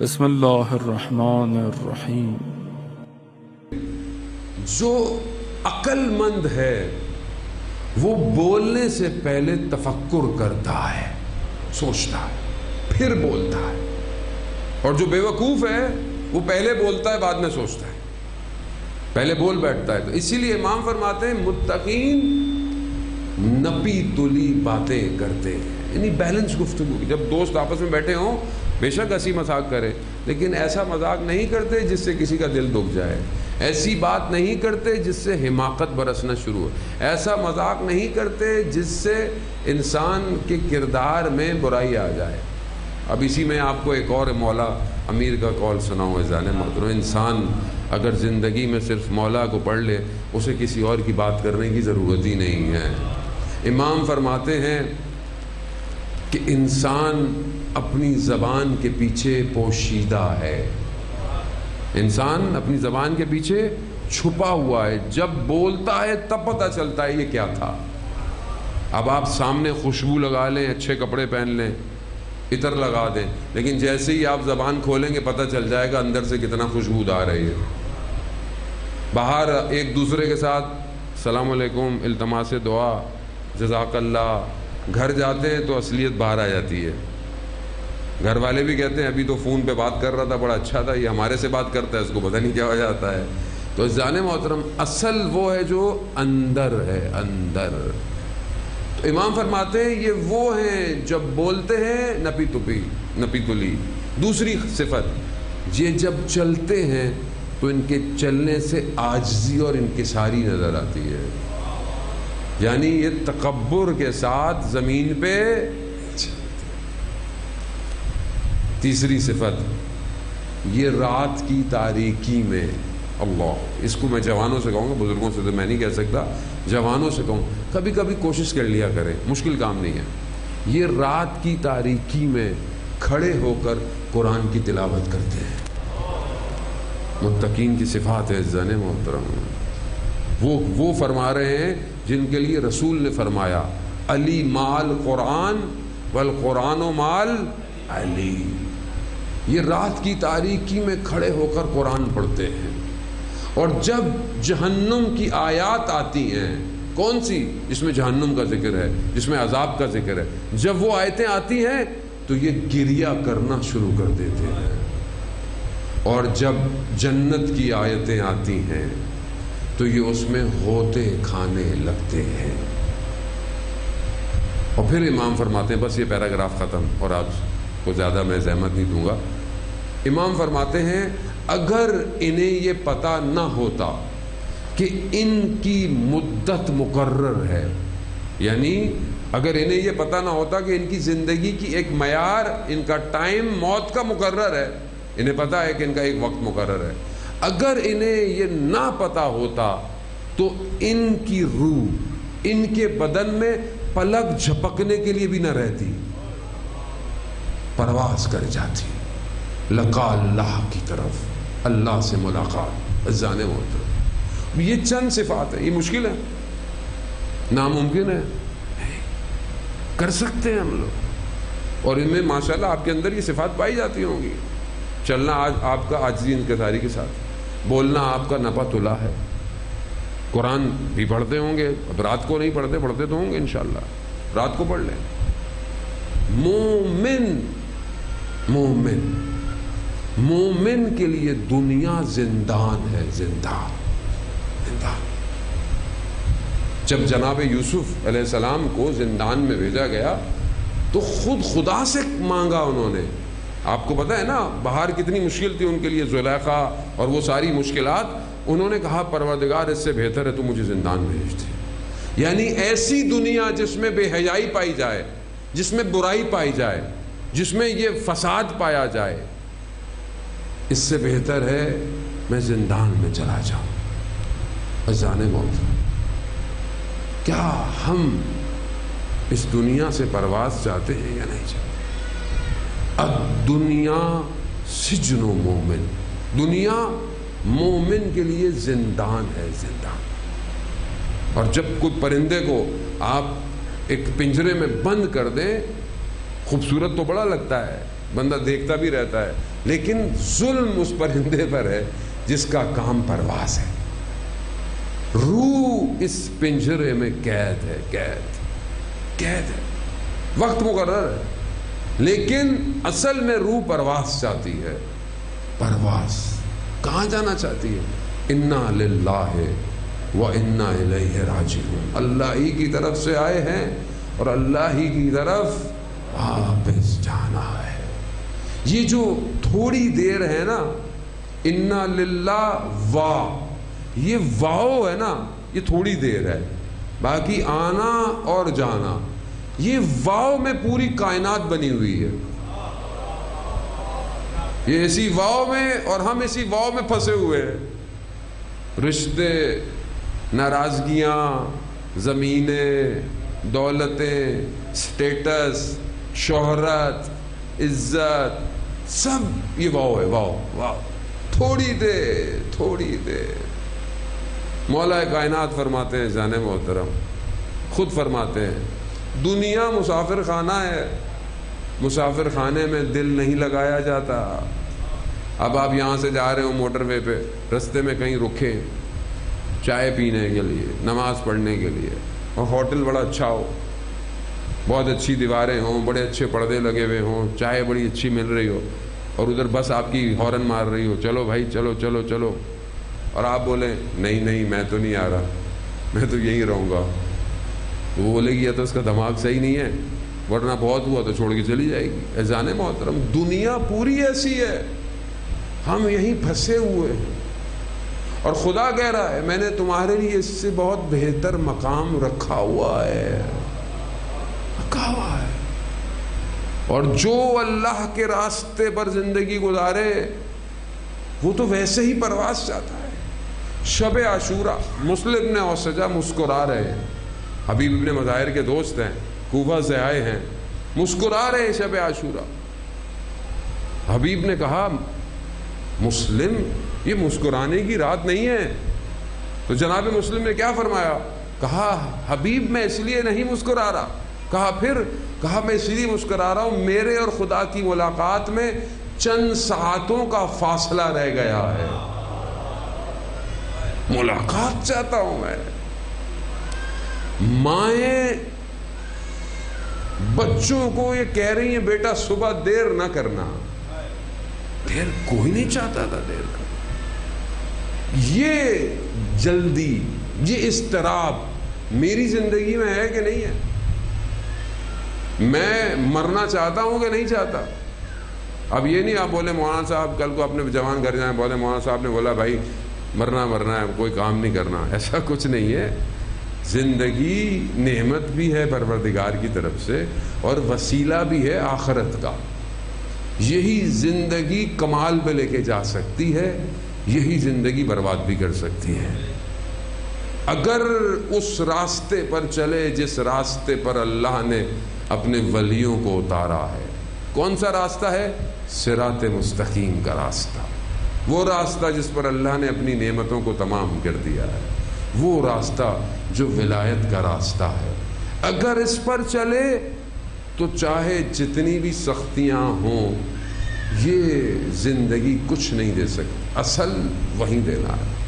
بسم اللہ الرحمن الرحیم۔ جو عقل مند ہے وہ بولنے سے پہلے تفکر کرتا ہے، سوچتا ہے، پھر بولتا ہے، اور جو بے وقوف ہے وہ پہلے بولتا ہے بعد میں سوچتا ہے، پہلے بول بیٹھتا ہے۔ تو اسی لیے امام فرماتے ہیں متقین نپی تلی باتیں کرتے ہیں، یعنی بیلنس گفتگو۔ جب دوست آپس میں بیٹھے ہوں بے شک ہنسی مذاق کرے، لیکن ایسا مذاق نہیں کرتے جس سے کسی کا دل دکھ جائے، ایسی بات نہیں کرتے جس سے حماقت برسنا شروع ہو، ایسا مذاق نہیں کرتے جس سے انسان کے کردار میں برائی آ جائے۔ اب اسی میں آپ کو ایک اور مولا امیر کا قول سناؤں عزیزان محترم۔ انسان اگر زندگی میں صرف مولا کو پڑھ لے، اسے کسی اور کی بات کرنے کی ضرورت ہی نہیں ہے۔ امام فرماتے ہیں کہ انسان اپنی زبان کے پیچھے پوشیدہ ہے، انسان اپنی زبان کے پیچھے چھپا ہوا ہے، جب بولتا ہے تب پتہ چلتا ہے یہ کیا تھا۔ اب آپ سامنے خوشبو لگا لیں، اچھے کپڑے پہن لیں، عطر لگا دیں، لیکن جیسے ہی آپ زبان کھولیں گے پتہ چل جائے گا اندر سے کتنا خوشبودار ہے یہ۔ باہر ایک دوسرے کے ساتھ السلام علیکم، التماس دعا، جزاک اللہ، گھر جاتے ہیں تو اصلیت باہر آ جاتی ہے۔ گھر والے بھی کہتے ہیں ابھی تو فون پہ بات کر رہا تھا، بڑا اچھا تھا، یہ ہمارے سے بات کرتا ہے، اس کو پتہ نہیں کیا ہو جاتا ہے۔ تو عزیزان محترم اصل وہ ہے جو اندر ہے، اندر۔ تو امام فرماتے ہیں یہ وہ ہیں جب بولتے ہیں نپی تلی۔ دوسری صفت، یہ جب چلتے ہیں تو ان کے چلنے سے عاجزی اور انکساری نظر آتی ہے، یعنی یہ تکبر کے ساتھ زمین پہ۔ تیسری صفت، یہ رات کی تاریکی میں، اللہ، اس کو میں جوانوں سے کہوں گا، بزرگوں سے تو میں نہیں کہہ سکتا، جوانوں سے کہوں، کبھی کبھی کوشش کر لیا کریں، مشکل کام نہیں ہے۔ یہ رات کی تاریکی میں کھڑے ہو کر قرآن کی تلاوت کرتے ہیں۔ متقین کی صفات ہے عزیزان محترم۔ وہ فرما رہے ہیں جن کے لیے رسول نے فرمایا علی مال قرآن والقرآن مال علی۔ یہ رات کی تاریکی میں کھڑے ہو کر قرآن پڑھتے ہیں، اور جب جہنم کی آیات آتی ہیں، کون سی؟ جس میں جہنم کا ذکر ہے، جس میں عذاب کا ذکر ہے، جب وہ آیتیں آتی ہیں تو یہ گریہ کرنا شروع کر دیتے ہیں، اور جب جنت کی آیتیں آتی ہیں تو یہ اس میں غوطے کھانے لگتے ہیں۔ اور پھر امام فرماتے ہیں، بس یہ پیراگراف ختم، اور آپ کو زیادہ میں زحمت نہیں دوں گا۔ امام فرماتے ہیں اگر انہیں یہ پتہ نہ ہوتا کہ ان کی مدت مقرر ہے، یعنی اگر انہیں یہ پتہ نہ ہوتا کہ ان کی زندگی کی ایک معیار، ان کا ٹائم موت کا مقرر ہے، انہیں پتہ ہے کہ ان کا ایک وقت مقرر ہے، اگر انہیں یہ نہ پتہ ہوتا تو ان کی روح ان کے بدن میں پلک جھپکنے کے لیے بھی نہ رہتی، پرواز کر جاتی، لقا اللہ کی طرف، اللہ سے ملاقات۔ عزیزان محترم، یہ چند صفات ہیں، یہ مشکل ہے، ناممکن ہے، کر سکتے ہیں ہم لوگ، اور ان میں ماشاءاللہ آپ کے اندر یہ صفات پائی جاتی ہوں گی۔ چلنا آج آپ کا عاجزی انکساری کے ساتھ، بولنا آپ کا نپا تلا ہے، قرآن بھی پڑھتے ہوں گے، اب رات کو نہیں پڑھتے تو ہوں گے انشاءاللہ، رات کو پڑھ لیں۔ مومن کے لیے دنیا زندان ہے، زندان۔ جب جناب یوسف علیہ السلام کو زندان میں بھیجا گیا تو خود خدا سے مانگا انہوں نے۔ آپ کو پتہ ہے نا باہر کتنی مشکل تھی ان کے لیے، زلیخا اور وہ ساری مشکلات، انہوں نے کہا پروردگار اس سے بہتر ہے تو مجھے زندان بھیج دے۔ یعنی ایسی دنیا جس میں بے حیائی پائی جائے، جس میں برائی پائی جائے، جس میں یہ فساد پایا جائے، اس سے بہتر ہے میں زندان میں چلا جاؤں۔ عزیزان محترم، کیا ہم اس دنیا سے پرواز چاہتے ہیں یا نہیں چاہتے؟ الدنیا سجن مومن، دنیا مومن کے لیے زندان ہے، زندان۔ اور جب کوئی پرندے کو آپ ایک پنجرے میں بند کر دیں، خوبصورت تو بڑا لگتا ہے، بندہ دیکھتا بھی رہتا ہے، لیکن ظلم اس پرندے پر ہے جس کا کام پرواز ہے. روح اس پنجرے میں قید ہے، قید ہے، وقت مقرر ہے، لیکن اصل میں روح پرواز چاہتی ہے. پرواز کہاں جانا چاہتی ہے؟ انا للہ و انا الیہ راجعون. اللہ ہی کی طرف سے آئے ہیں اور اللہ ہی کی طرف واپس جانا ہے. یہ جو تھوڑی دیر ہے نا، انا للہ یہ واؤ ہے نا، یہ تھوڑی دیر ہے. باقی آنا اور جانا، یہ واؤ میں پوری کائنات بنی ہوئی ہے. یہ اسی واؤ میں، اور ہم اسی واؤ میں پھنسے ہوئے ہیں. رشتے، ناراضگیاں، زمینیں، دولتیں، سٹیٹس، شہرت، عزت، سب یہ واؤ ہے. واؤ تھوڑی دیر. مولا کائنات فرماتے ہیں جانے محترم، خود فرماتے ہیں دنیا مسافر خانہ ہے، مسافر خانے میں دل نہیں لگایا جاتا. اب آپ یہاں سے جا رہے ہو موٹر وے پہ، رستے میں کہیں رکے چائے پینے کے لیے، نماز پڑھنے کے لیے، اور ہوٹل بڑا اچھا ہو، بہت اچھی دیواریں ہوں، بڑے اچھے پردے لگے ہوئے ہوں، چائے بڑی اچھی مل رہی ہو، اور ادھر بس آپ کی ہارن مار رہی ہو، چلو بھائی چلو، اور آپ بولیں نہیں میں تو نہیں آ رہا، میں تو یہیں رہوں گا. وہ بولے گی یا تو اس کا دماغ صحیح نہیں ہے، ورنہ بہت ہوا تو چھوڑ کے چلی جائے گی. اذان محترم، دنیا پوری ایسی ہے، ہم یہیں پھنسے ہوئے ہیں. اور خدا کہہ رہا ہے میں نے تمہارے لیے اس سے بہت بہتر مقام رکھا ہوا ہے. اور جو اللہ کے راستے پر زندگی گزارے وہ تو ویسے ہی پرواز چاہتا ہے. شب عاشورہ، مسلم نے اور سجا مسکرا رہے ہیں. حبیب ابن مظاہر کے دوست ہیں، کوفہ سے آئے ہیں، مسکرا رہے ہیں شب عاشورہ. حبیب نے کہا مسلم یہ مسکرانے کی رات نہیں ہے. تو جناب مسلم نے کیا فرمایا؟ کہا حبیب میں اس لیے نہیں مسکرا رہا. کہا میں اس لیے مسکرا رہا ہوں میرے اور خدا کی ملاقات میں چند ساعتوں کا فاصلہ رہ گیا ہے. ملاقات چاہتا ہوں میں. مائیں بچوں کو یہ کہہ رہی ہیں بیٹا صبح دیر نہ کرنا. دیر کوئی نہیں چاہتا تھا دیر کرنا. یہ جلدی، یہ اضطراب میری زندگی میں ہے کہ نہیں ہے؟ میں مرنا چاہتا ہوں کہ نہیں چاہتا؟ اب یہ نہیں آپ بولے مولانا صاحب کل کو اپنے جوان گھر جائیں، بولے مولانا صاحب نے بولا بھائی مرنا ہے، کوئی کام نہیں کرنا. ایسا کچھ نہیں ہے. زندگی نعمت بھی ہے پروردگار کی طرف سے، اور وسیلہ بھی ہے آخرت کا. یہی زندگی کمال پہ لے کے جا سکتی ہے، یہی زندگی برباد بھی کر سکتی ہے. اگر اس راستے پر چلے جس راستے پر اللہ نے اپنے ولیوں کو اتارا ہے. کون سا راستہ ہے؟ صراط مستقیم کا راستہ. وہ راستہ جس پر اللہ نے اپنی نعمتوں کو تمام کر دیا ہے، وہ راستہ جو ولایت کا راستہ ہے. اگر اس پر چلے تو چاہے جتنی بھی سختیاں ہوں یہ زندگی کچھ نہیں دے سکتی. اصل وہیں دینا ہے.